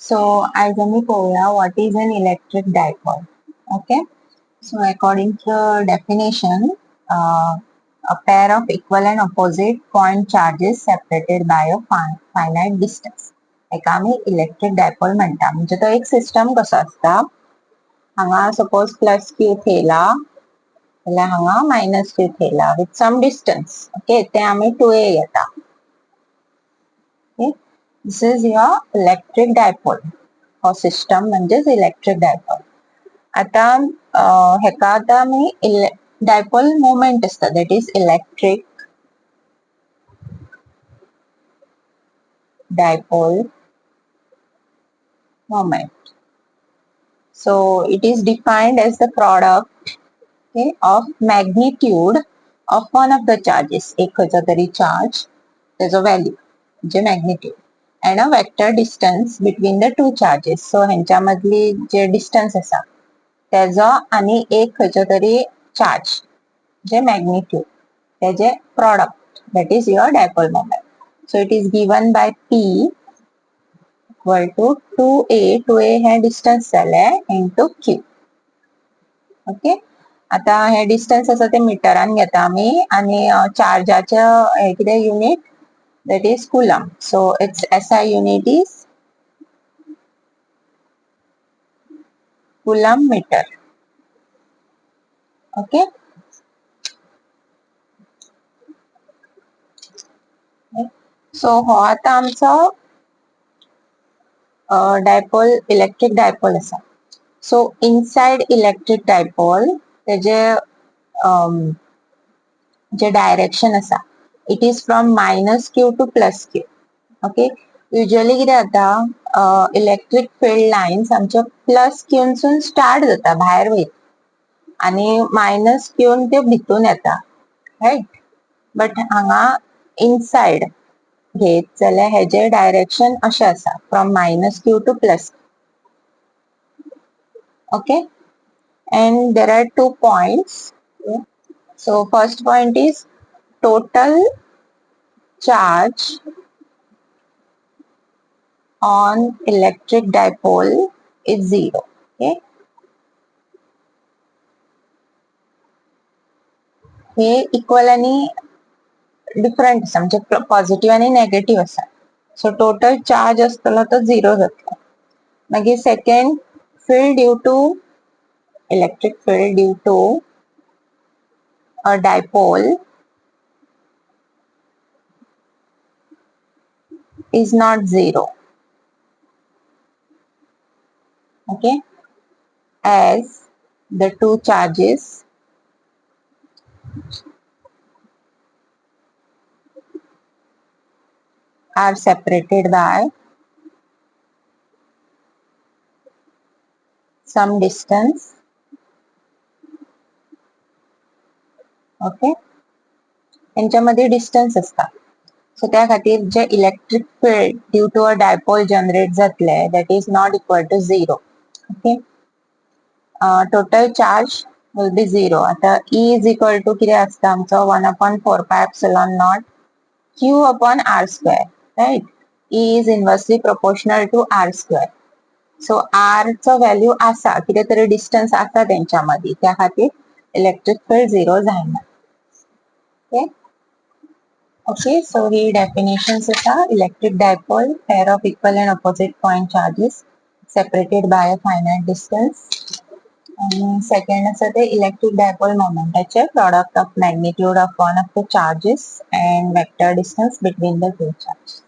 So as आम्ही पोळ्या what is an electric dipole. Okay, so according to the definition, a pair of equal and opposite point charges separated by a finite distance. एक आम्ही electric dipole म्हणता. म्हणजे तो एक system कसो असता, हांगा सपोज प्लस क्यू थेला जाल्यार हांगा मायनस क्यू थेला विथ सम डिस्टन्स. ओके, ते आम्ही 2a घेता. Okay, this is your electric dipole. हो सिस्टम म्हणजेच इलेक्ट्रिक डायपोल. आता हेका आता आम्ही डायपोल मोमेंट असता, that is electric dipole moment. So it is defined as the product, okay, of magnitude of one of the charges. एक खंयचो तरी charge, त्याचो value J magnitude, and a vector distance between the two charges. So हेंच्या मधली जे distance असा त्याचो आणि एक खंयचो तरी charge जे magnitude त्याचे product, that is your dipole moment. So it is given by P equal to 2a. 2a हे distance झाले into q. ओके, आता हे डिस्टन्स असं ते मीटरान घेता आम्ही आणि चार्जाचं हे किती unit, that is coulomb. So its SI unit is coulomb meter. Okay. So हो आता आमचा dipole, electric dipole असा. So inside electric dipole त्याचे जे डायरेक्शन असा, it is from minus q to plus q. Okay, usually किती जाता, electric field lines आमच्या plus queue सून start जाता, भायर वयता आणि मायनस क्यून ते भितून येता, राइट. बट हांगा इनसाइड घेत जाल्यार हेजे डायरेक्शन अशें आसा, from minus Q two plus. Okay, and there are 2 points. So first point is total charge on electric dipole is 0. Okay, हे इक्वल आणि डिफरंट आसा, म्हणजे पॉझिटिव्ह आणि नेगेटिव्ह आसा. सो टोटल चार्ज असतलो तो 0 जातलो. मागीर second, field due to electric field due to a dipole is not 0. Okay, as the two charges are separated by some distance. Okay, यांच्यामध्ये डिस्टन्स असता. सो त्या खातीर जे electric field due to a dipole generate जातले, that is not equal to 0. Okay, total charge will be 0. आता E is equal to किती असता आमचो 1/4πε0 Q upon R square, right? E is inversely proportional to R square. So R चं value आसा, किती तरी distance आसा त्यांच्यामध्ये, त्या खातीर इलेक्ट्रिक फील्ड 0 जायना. Okay. Okay, so the definitions are electric dipole, pair of equal and opposite point charges separated by a finite distance. And second is the electric dipole moment, that's a product of magnitude of one of the charges and vector distance between the two charges.